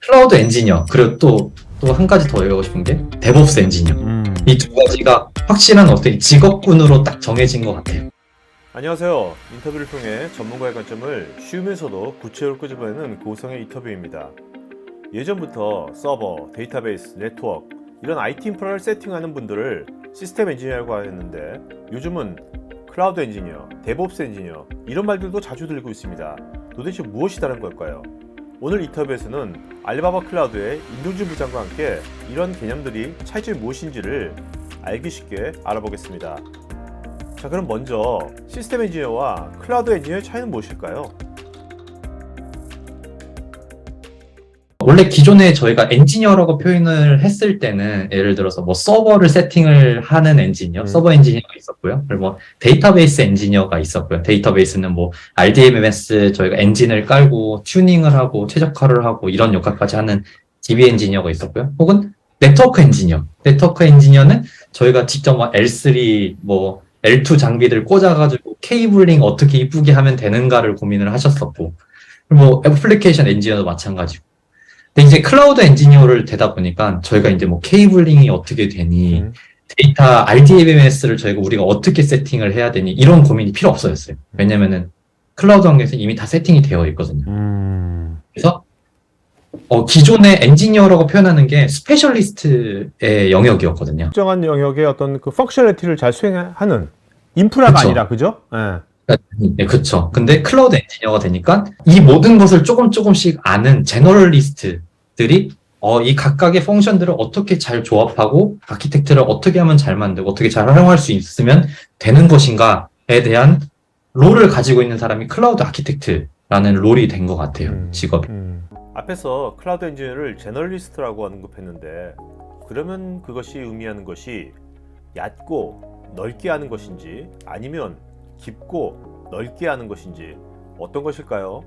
클라우드 엔지니어, 그리고 또 한 가지 더 얘기하고 싶은 게 데브옵스 엔지니어. 이 두 가지가 확실한 어떻게 직업군으로 딱 정해진 것 같아요. 안녕하세요. 인터뷰를 통해 전문가의 관점을 쉬우면서도 구체적으로 끄집어내는 고성의 인터뷰입니다. 예전부터 서버, 데이터베이스, 네트워크 이런 IT 인프라를 세팅하는 분들을 시스템 엔지니어라고 했는데 요즘은 클라우드 엔지니어, 데브옵스 엔지니어 이런 말들도 자주 들리고 있습니다. 도대체 무엇이 다른 걸까요? 오늘 인터뷰에서는 알리바바 클라우드의 임동준 부장과 함께 이런 개념들이 차이점이 무엇인지를 알기 쉽게 알아보겠습니다. 자, 그럼 먼저 시스템 엔지니어와 클라우드 엔지니어의 차이는 무엇일까요? 원래 기존에 저희가 엔지니어라고 표현을 했을 때는 예를 들어서 뭐 서버를 세팅을 하는 엔지니어, 서버 엔지니어가 있었고요. 그리고 뭐 데이터베이스 엔지니어가 있었고요. 데이터베이스는 뭐 RDMS 저희가 엔진을 깔고 튜닝을 하고 최적화를 하고 이런 역할까지 하는 DB 엔지니어가 있었고요. 혹은 네트워크 엔지니어. 네트워크 엔지니어는 저희가 직접 뭐 L3, 뭐 L2 장비들 꽂아가지고 케이블링 어떻게 이쁘게 하면 되는가를 고민을 하셨었고, 그리고 뭐 애플리케이션 엔지니어도 마찬가지고. 근데 이제 클라우드 엔지니어를 되다 보니까 저희가 이제 뭐 케이블링이 어떻게 되니, 데이터 RDMS를 우리가 어떻게 세팅을 해야 되니 이런 고민이 필요 없어졌어요. 왜냐면은 클라우드 환경에서 이미 다 세팅이 되어 있거든요. 그래서 기존의 엔지니어라고 표현하는 게 스페셜리스트의 영역이었거든요. 특정한 영역의 어떤 그 펑셔널리티를 잘 수행하는 인프라가 그쵸. 아니라, 그죠? 예. 네, 그쵸. 근데 클라우드 엔지니어가 되니까 이 모든 것을 조금씩 아는 제너럴리스트들이 이 각각의 펑션들을 어떻게 잘 조합하고 아키텍트를 어떻게 하면 잘 만들고 어떻게 잘 활용할 수 있으면 되는 것인가에 대한 롤을 가지고 있는 사람이 클라우드 아키텍트라는 롤이 된 것 같아요. 직업이. 앞에서 클라우드 엔지니어를 제너럴리스트라고 언급했는데 그러면 그것이 의미하는 것이 얕고 넓게 하는 것인지 아니면 깊고 넓게 하는 것인지 어떤 것일까요?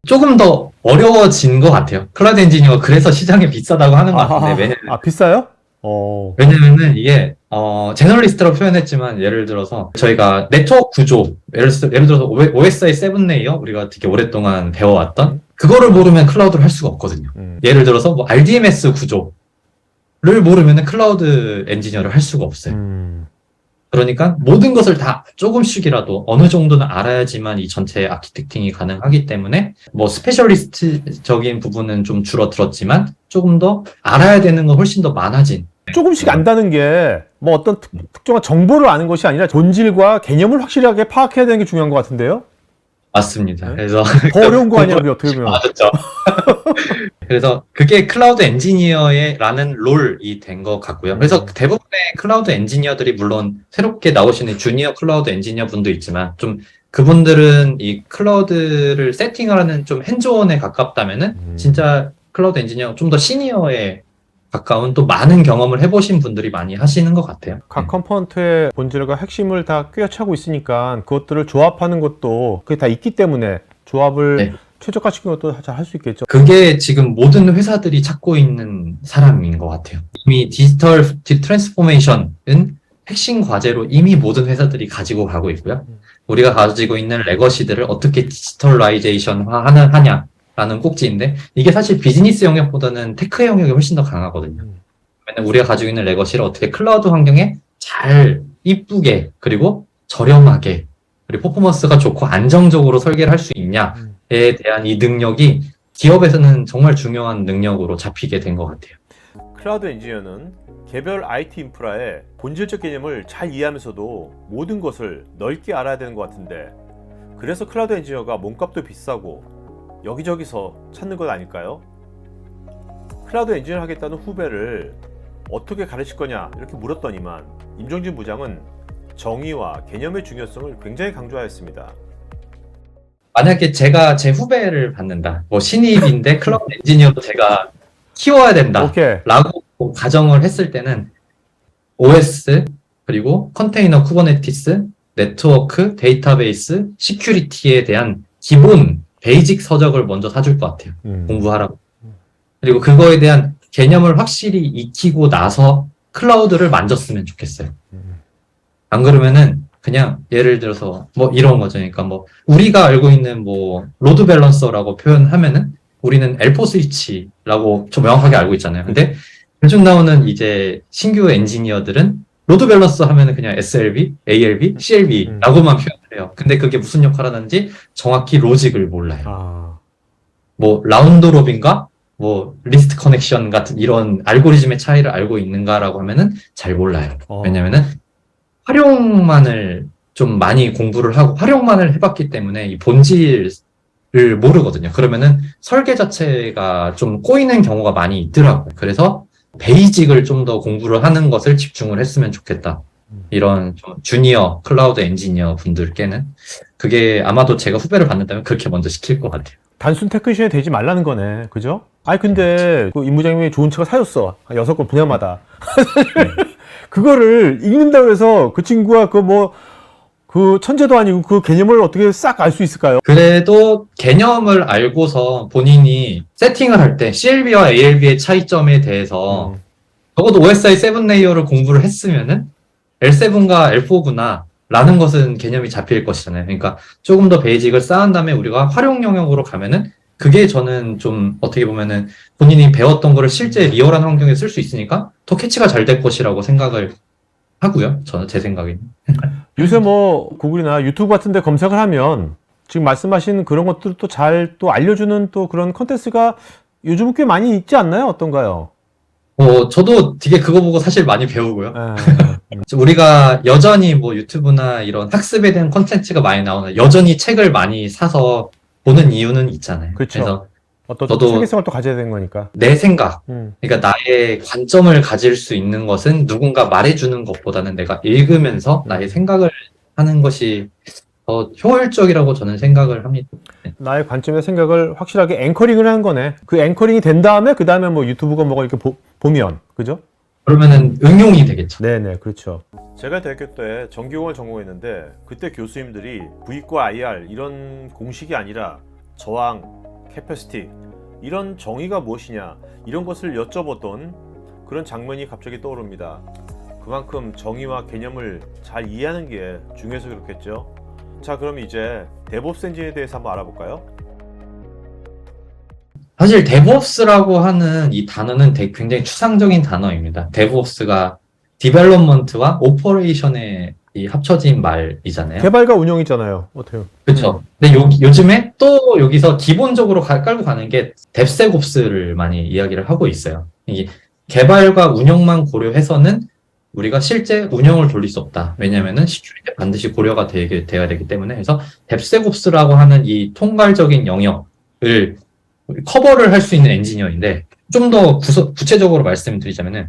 조금 더 어려워진 것 같아요. 클라우드 엔지니어가 그래서 시장이 비싸다고 하는 것 같은데, 비싸요? 왜냐면은 이게, 제너럴리스트로 표현했지만, 예를 들어서, 저희가 네트워크 구조, 예를 들어서 OSI 7레이어, 우리가 되게 오랫동안 배워왔던, 그거를 모르면 클라우드를 할 수가 없거든요. 예를 들어서, 뭐, RDMS 구조를 모르면 클라우드 엔지니어를 할 수가 없어요. 그러니까 모든 것을 다 조금씩이라도 어느 정도는 알아야지만 이 전체 아키텍팅이 가능하기 때문에 뭐 스페셜리스트적인 부분은 좀 줄어들었지만 조금 더 알아야 되는 건 훨씬 더 많아진. 조금씩 안다는 게 뭐 어떤 특정한 정보를 아는 것이 아니라 본질과 개념을 확실하게 파악해야 되는 게 중요한 것 같은데요? 맞습니다. 네? 그래서 더 어려운 거 아니야, 그게 어떻게 보면. 맞았죠. 그래서 그게 클라우드 엔지니어라는 롤이 된 것 같고요. 그래서 대부분의 클라우드 엔지니어들이 물론 새롭게 나오시는 주니어 클라우드 엔지니어 분도 있지만 좀 그분들은 이 클라우드를 세팅하는 좀 핸즈온에 가깝다면은 진짜 클라우드 엔지니어 좀 더 시니어에 가까운 또 많은 경험을 해보신 분들이 많이 하시는 것 같아요. 각 컴포넌트의 본질과 핵심을 다 꿰차고 있으니까 그것들을 조합하는 것도 그게 다 있기 때문에 조합을 네. 최적화시키는 것도 잘 할 수 있겠죠. 그게 지금 모든 회사들이 찾고 있는 사람인 것 같아요. 이미 디지털 트랜스포메이션은 핵심 과제로 이미 모든 회사들이 가지고 가고 있고요. 우리가 가지고 있는 레거시들을 어떻게 디지털라이제이션 하냐라는 꼭지인데 이게 사실 비즈니스 영역보다는 테크 영역이 훨씬 더 강하거든요. 왜냐면 우리가 가지고 있는 레거시를 어떻게 클라우드 환경에 잘 이쁘게 그리고 저렴하게 그리고 퍼포먼스가 좋고 안정적으로 설계를 할 수 있냐에 대한 이 능력이 기업에서는 정말 중요한 능력으로 잡히게 된 것 같아요. 클라우드 엔지니어는 개별 IT 인프라의 본질적 개념을 잘 이해하면서도 모든 것을 넓게 알아야 되는 것 같은데 그래서 클라우드 엔지니어가 몸값도 비싸고 여기저기서 찾는 것 아닐까요? 클라우드 엔지니어 하겠다는 후배를 어떻게 가르칠 거냐 이렇게 물었더니만 임종진 부장은 정의와 개념의 중요성을 굉장히 강조하였습니다. 만약에 제가 제 후배를 받는다, 뭐 신입인데 클라우드 엔지니어도 제가 키워야 된다라고 가정을 했을 때는 OS 그리고 컨테이너 쿠버네티스, 네트워크, 데이터베이스, 시큐리티에 대한 기본 베이직 서적을 먼저 사줄 것 같아요. 공부하라고. 그리고 그거에 대한 개념을 확실히 익히고 나서 클라우드를 만졌으면 좋겠어요. 안 그러면은 그냥 예를 들어서 뭐 이런 거죠. 그러니까 뭐 우리가 알고 있는 뭐 로드 밸런서라고 표현하면은 우리는 L4 스위치라고 좀 명확하게 알고 있잖아요. 근데 요즘 나오는 이제 신규 엔지니어들은 로드 밸런서 하면은 그냥 SLB, ALB, CLB라고만 표현을 해요. 근데 그게 무슨 역할을 하는지 정확히 로직을 몰라요. 아, 뭐 라운드 로빈가 뭐 리스트 커넥션 같은 이런 알고리즘의 차이를 알고 있는가라고 하면은 잘 몰라요. 왜냐면은 활용만을 좀 많이 공부를 하고 활용만을 해봤기 때문에 이 본질을 모르거든요. 그러면은 설계 자체가 좀 꼬이는 경우가 많이 있더라고요. 그래서 베이직을 좀 더 공부를 하는 것을 집중을 했으면 좋겠다. 이런 좀 주니어 클라우드 엔지니어 분들께는 그게 아마도 제가 후배를 받는다면 그렇게 먼저 시킬 것 같아요. 단순 테크니션이 되지 말라는 거네. 그죠? 아니, 근데 그 임부장님이 좋은 차가 사줬어. 6건 분야마다. 그거를 읽는다고 해서 그 친구가 그 천재도 아니고 그 개념을 어떻게 싹 알 수 있을까요? 그래도 개념을 알고서 본인이 세팅을 할 때 CLB와 ALB의 차이점에 대해서 적어도 OSI 7 레이어를 공부를 했으면은 L7과 L4구나 라는 것은 개념이 잡힐 것이잖아요. 그러니까 조금 더 베이직을 쌓은 다음에 우리가 활용 영역으로 가면은 그게 저는 좀 어떻게 보면은 본인이 배웠던 거를 실제 리얼한 환경에 쓸 수 있으니까 더 캐치가 잘 될 것이라고 생각을 하고요. 저는 제 생각에는. 요새 뭐 구글이나 유튜브 같은 데 검색을 하면 지금 말씀하신 그런 것들을 또 잘 또 알려주는 또 그런 컨텐츠가 요즘 꽤 많이 있지 않나요? 어떤가요? 저도 되게 그거 보고 사실 많이 배우고요. 예. 우리가 여전히 뭐 유튜브나 이런 학습에 대한 콘텐츠가 많이 나오는 여전히 책을 많이 사서 보는 이유는 있잖아요. 그렇죠. 그래서 어떤 저도 체계성을 또 가져야 되는 거니까. 내 생각, 그러니까 나의 관점을 가질 수 있는 것은 누군가 말해주는 것보다는 내가 읽으면서 나의 생각을 하는 것이 더 효율적이라고 저는 생각을 합니다. 나의 관점의 생각을 확실하게 앵커링을 하는 거네. 그 앵커링이 된 다음에 그 다음에 뭐 유튜브가 뭐가 이렇게 보면 그죠? 그러면은 응용이 되겠죠. 네네, 그렇죠. 제가 대학교 때 전기공을 전공했는데 그때 교수님들이 V과 IR 이런 공식이 아니라 저항, 캐패시티 이런 정의가 무엇이냐 이런 것을 여쭤보던 그런 장면이 갑자기 떠오릅니다. 그만큼 정의와 개념을 잘 이해하는 게 중요해서 그렇겠죠. 자, 그럼 이제 데브옵스 엔진에 대해서 한번 알아볼까요? 사실 DevOps라고 하는 이 단어는 굉장히 추상적인 단어입니다. DevOps가 디벨롭먼트와 오퍼레이션의 이 합쳐진 말이잖아요. 개발과 운영이잖아요. 어때요? 그렇죠. 근데 요즘에 또 여기서 기본적으로 깔고 가는 게 DevSecOps를 많이 이야기를 하고 있어요. 이 개발과 운영만 고려해서는 우리가 실제 운영을 돌릴 수 없다. 왜냐면은 시큐리티 반드시 고려가 돼야 되기 때문에. 그래서 DevSecOps라고 하는 이 통괄적인 영역을 커버를 할 수 있는 엔지니어인데, 좀 더 구체적으로 말씀드리자면은,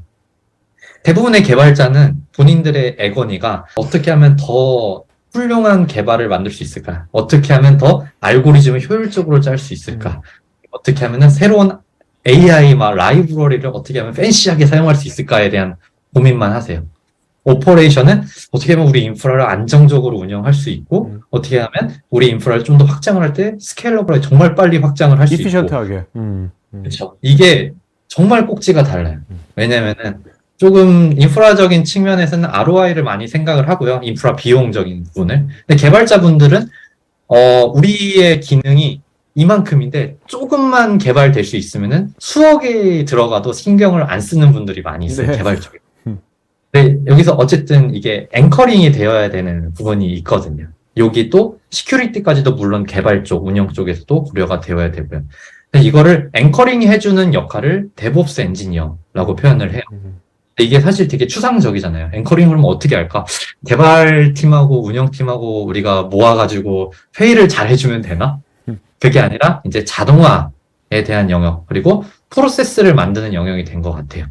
대부분의 개발자는 본인들의 애건이가 어떻게 하면 더 훌륭한 개발을 만들 수 있을까? 어떻게 하면 더 알고리즘을 효율적으로 짤 수 있을까? 어떻게 하면은 새로운 AI 라이브러리를 어떻게 하면 팬시하게 사용할 수 있을까에 대한 고민만 하세요. 오퍼레이션은 어떻게 하면 우리 인프라를 안정적으로 운영할 수 있고, 어떻게 하면 우리 인프라를 좀 더 확장을 할 때 스케일러블하게 정말 빨리 확장을 할 수 있고. 이피션트하게. 그렇죠. 이게 정말 꼭지가 달라요. 왜냐면은 조금 인프라적인 측면에서는 ROI를 많이 생각을 하고요. 인프라 비용적인 부분을. 근데 개발자분들은 우리의 기능이 이만큼인데 조금만 개발될 수 있으면은 수억에 들어가도 신경을 안 쓰는 분들이 많이 있어요. 네. 개발 쪽에. 근데 여기서 어쨌든 이게 앵커링이 되어야 되는 부분이 있거든요. 여기 또 시큐리티까지도 물론 개발 쪽, 운영 쪽에서도 고려가 되어야 되고요. 근데 이거를 앵커링이 해주는 역할을 DevOps 엔지니어라고 표현을 해요. 근데 이게 사실 되게 추상적이잖아요. 앵커링을 그러면 어떻게 할까? 개발팀하고 운영팀하고 우리가 모아가지고 회의를 잘 해주면 되나? 그게 아니라 이제 자동화에 대한 영역, 그리고 프로세스를 만드는 영역이 된 것 같아요.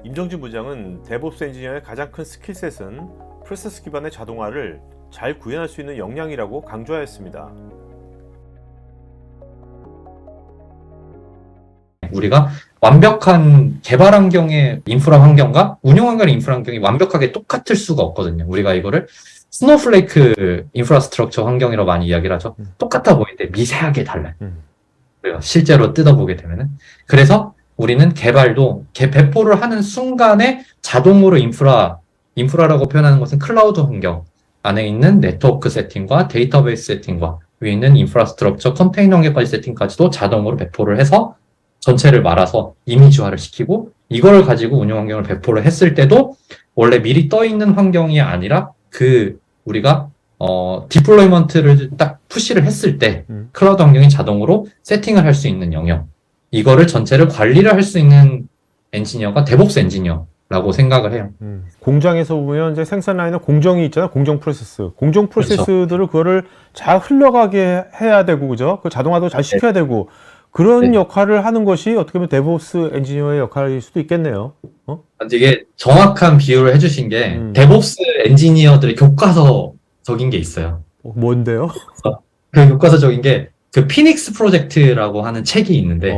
임정진 부장은 데브옵스 엔지니어의 가장 큰 스킬셋은 프로세스 기반의 자동화를 잘 구현할 수 있는 역량이라고 강조하였습니다. 우리가 완벽한 개발 환경의 인프라 환경과 운영 환경의 인프라 환경이 완벽하게 똑같을 수가 없거든요. 우리가 이거를 스노우플레이크 인프라스트럭처 환경이라고 많이 이야기를 하죠. 똑같아 보이는데 미세하게 달라요. 우리가 실제로 뜯어보게 되면은. 그래서 우리는 개발도 배포를 하는 순간에 자동으로 인프라라고 표현하는 것은 클라우드 환경, 안에 있는 네트워크 세팅과 데이터베이스 세팅과 위에 있는 인프라스트럭처 컨테이너 연계까지 세팅까지도 자동으로 배포를 해서 전체를 말아서 이미지화를 시키고 이걸 가지고 운영 환경을 배포를 했을 때도 원래 미리 떠 있는 환경이 아니라 우리가 디플로이먼트를 딱 푸시를 했을 때 클라우드 환경이 자동으로 세팅을 할 수 있는 영역, 이거를 전체를 관리를 할 수 있는 엔지니어가 데브옵스 엔지니어라고 생각을 해요. 공장에서 보면 이제 생산 라인에 공정이 있잖아요. 공정 프로세스. 공정 프로세스들을 그거를 잘 흘러가게 해야 되고, 그죠? 그 자동화도 잘 시켜야 되고, 그런 역할을 하는 것이 어떻게 보면 데브옵스 엔지니어의 역할일 수도 있겠네요. 이게 정확한 비유를 해주신 게 데브옵스 엔지니어들의 교과서적인 게 있어요. 뭔데요? 그 교과서적인 게 그 피닉스 프로젝트라고 하는 책이 있는데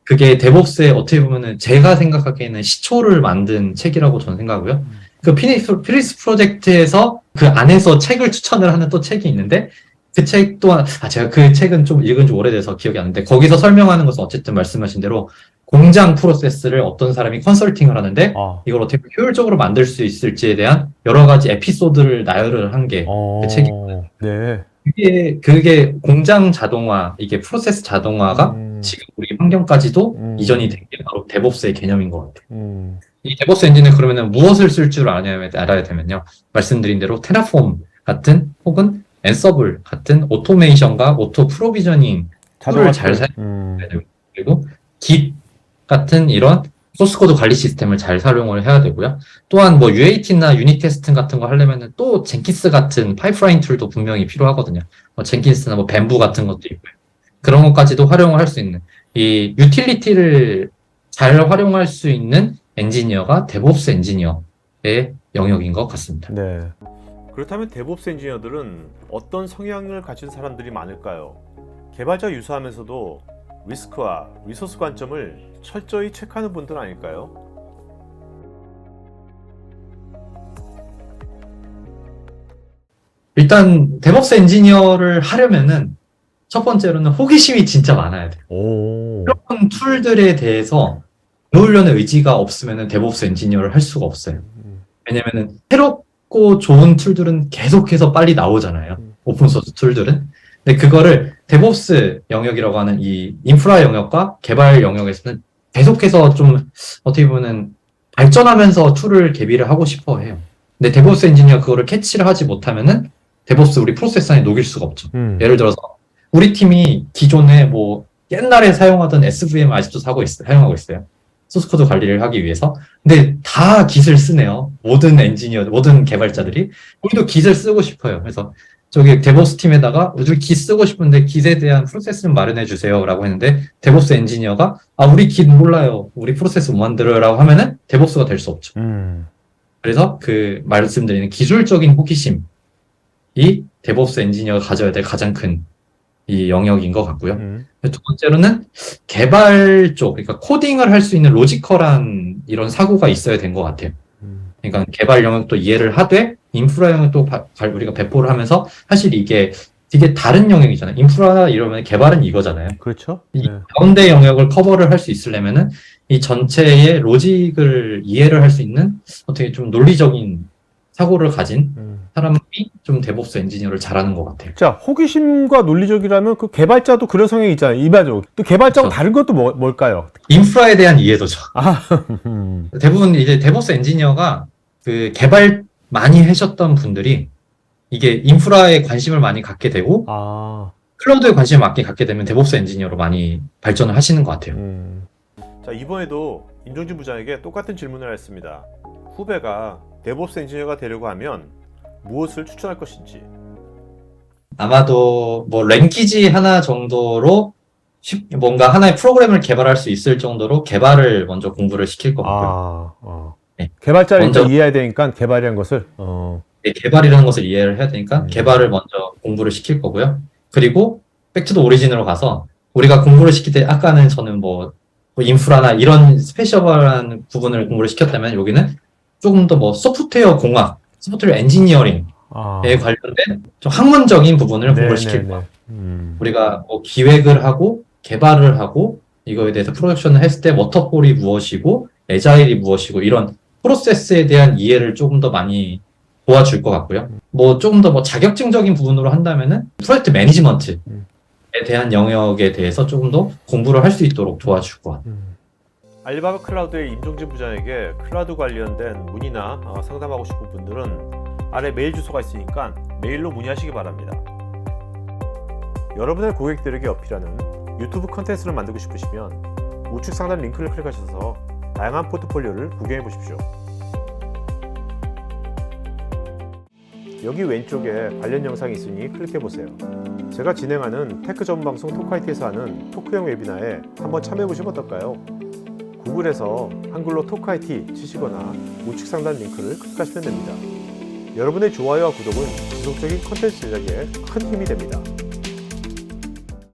그게 데브옵스에 어떻게 보면은 제가 생각하기에는 시초를 만든 책이라고 저는 생각하고요. 그 피닉스 프로젝트에서 그 안에서 책을 추천을 하는 또 책이 있는데 그 책 또한 제가 그 책은 좀 읽은 지 오래돼서 기억이 안 나는데 거기서 설명하는 것은 어쨌든 말씀하신 대로 공장 프로세스를 어떤 사람이 컨설팅을 하는데 이걸 어떻게 효율적으로 만들 수 있을지에 대한 여러 가지 에피소드를 나열을 한 게 그 책이거든요. 네. 그게 공장 자동화, 이게 프로세스 자동화가 지금 우리 환경까지도 이전이 된 게 바로 데브옵스의 개념인 것 같아요. 이 데브옵스 엔진은 그러면은 무엇을 쓸 줄 알아야 되면요. 말씀드린 대로 테라폼 같은 혹은 앤서블 같은 오토메이션과 오토 프로비저닝 툴을 잘 사용해야 되고, 그리고 Git 같은 이런 소스코드 관리 시스템을 잘 활용을 해야 되고요. 또한 뭐 UAT나 유닛 테스팅 같은 거 하려면은 또 젠킨스 같은 파이프라인 툴도 분명히 필요하거든요. 뭐 젠킨스나 뭐 뱀부 같은 것도 있고요. 그런 것까지도 활용을 할 수 있는 이 유틸리티를 잘 활용할 수 있는 엔지니어가 데브옵스 엔지니어의 영역인 것 같습니다. 네. 그렇다면 데브옵스 엔지니어들은 어떤 성향을 가진 사람들이 많을까요? 개발자 유사하면서도 리스크와 리소스 관점을 철저히 체크하는 분들 아닐까요? 일단 데브옵스 엔지니어를 하려면은 첫 번째로는 호기심이 진짜 많아야 돼요. 새로운 툴들에 대해서 배우려는 의지가 없으면은 데브옵스 엔지니어를 할 수가 없어요. 왜냐면은 새롭고 좋은 툴들은 계속해서 빨리 나오잖아요. 오픈소스 툴들은. 근데 그거를 데브옵스 영역이라고 하는 이 인프라 영역과 개발 영역에서는 계속해서 좀 어떻게 보면은 발전하면서 툴을 개발을 하고 싶어 해요. 근데 데브옵스 엔지니어가 그거를 캐치를 하지 못하면은 데브옵스 우리 프로세스 안에 녹일 수가 없죠. 예를 들어서 우리 팀이 기존에 뭐 옛날에 사용하던 SVM 아직도 사용하고 있어요. 소스코드 관리를 하기 위해서. 근데 다 깃을 쓰네요. 모든 개발자들이. 우리도 깃을 쓰고 싶어요. 그래서 저기 데브옵스 팀에다가 우리 깃 쓰고 싶은데 깃에 대한 프로세스 좀 마련해 주세요 라고 했는데 데브옵스 엔지니어가 우리 깃 몰라요. 우리 프로세스 못 만들어요 라고 하면은 데브옵스가 될 수 없죠. 그래서 그 말씀드리는 기술적인 호기심이 데브옵스 엔지니어가 가져야 될 가장 큰 이 영역인 것 같고요. 두 번째로는 개발 쪽, 그러니까 코딩을 할 수 있는 로지컬한 이런 사고가 있어야 된 것 같아요. 그러니까 개발 영역도 이해를 하되 인프라 영역도 우리가 배포를 하면서 사실 이게 되게 다른 영역이잖아요. 인프라 이러면 개발은 이거잖아요. 그렇죠. 이 가운데 영역을 커버를 할 수 있으려면은 이 전체의 로직을 이해를 할 수 있는 어떻게 좀 논리적인 사고를 가진 사람이 좀 데브옵스 엔지니어를 잘하는 것 같아요. 자, 호기심과 논리적이라면 그 개발자도 그런 성향이 있잖아요. 일반적으로. 또 개발자하고 그렇죠. 다른 것도 뭘까요? 인프라에 대한 이해도죠. 음. 대부분 이제 데브옵스 엔지니어가 그 개발 많이 하셨던 분들이 이게 인프라에 관심을 많이 갖게 되고 클라우드에 관심을 많이 갖게 되면 데브옵스 엔지니어로 많이 발전을 하시는 것 같아요. 자, 이번에도 임종진 부장에게 똑같은 질문을 했습니다. 후배가 데브옵스 엔지니어가 되려고 하면 무엇을 추천할 것인지. 아마도 뭐 랭키지 하나 정도로 뭔가 하나의 프로그램을 개발할 수 있을 정도로 개발을 먼저 공부를 시킬 것 같고요. 네. 개발자를 먼저 이해해야 되니까 개발이라는 것을. 네, 개발이라는 것을 이해를 해야 되니까 개발을 먼저 공부를 시킬 거고요. 그리고 백투더 오리진으로 가서 우리가 공부를 시킬 때 아까는 저는 뭐 인프라나 이런 스페셜한 부분을 공부를 시켰다면 여기는 조금 더 뭐 소프트웨어 공학, 소프트웨어 엔지니어링에 관련된 좀 학문적인 부분을 공부를 시킬 거예요. 우리가 뭐 기획을 하고 개발을 하고 이거에 대해서 프로덕션을 했을 때 워터폴이 무엇이고 애자일이 무엇이고 이런 프로세스에 대한 이해를 조금 더 많이 도와줄 것 같고요. 뭐 조금 더 뭐 자격증적인 부분으로 한다면은 프로젝트 매니지먼트에 대한 영역에 대해서 조금 더 공부를 할 수 있도록 도와줄 것 같아요. 알리바바 클라우드의 임종진 부장에게 클라우드 관련된 문의나 상담하고 싶은 분들은 아래 메일 주소가 있으니까 메일로 문의하시기 바랍니다. 여러분의 고객들에게 어필하는 유튜브 컨텐츠를 만들고 싶으시면 우측 상단 링크를 클릭하셔서 다양한 포트폴리오를 구경해 보십시오. 여기 왼쪽에 관련 영상이 있으니 클릭해 보세요. 제가 진행하는 테크 전문 방송 토크IT에서 하는 토크형 웨비나에 한번 참여해 보시면 어떨까요? 구글에서 한글로 토크IT 치시거나 우측 상단 링크를 클릭하시면 됩니다. 여러분의 좋아요와 구독은 지속적인 컨텐츠 제작에 큰 힘이 됩니다.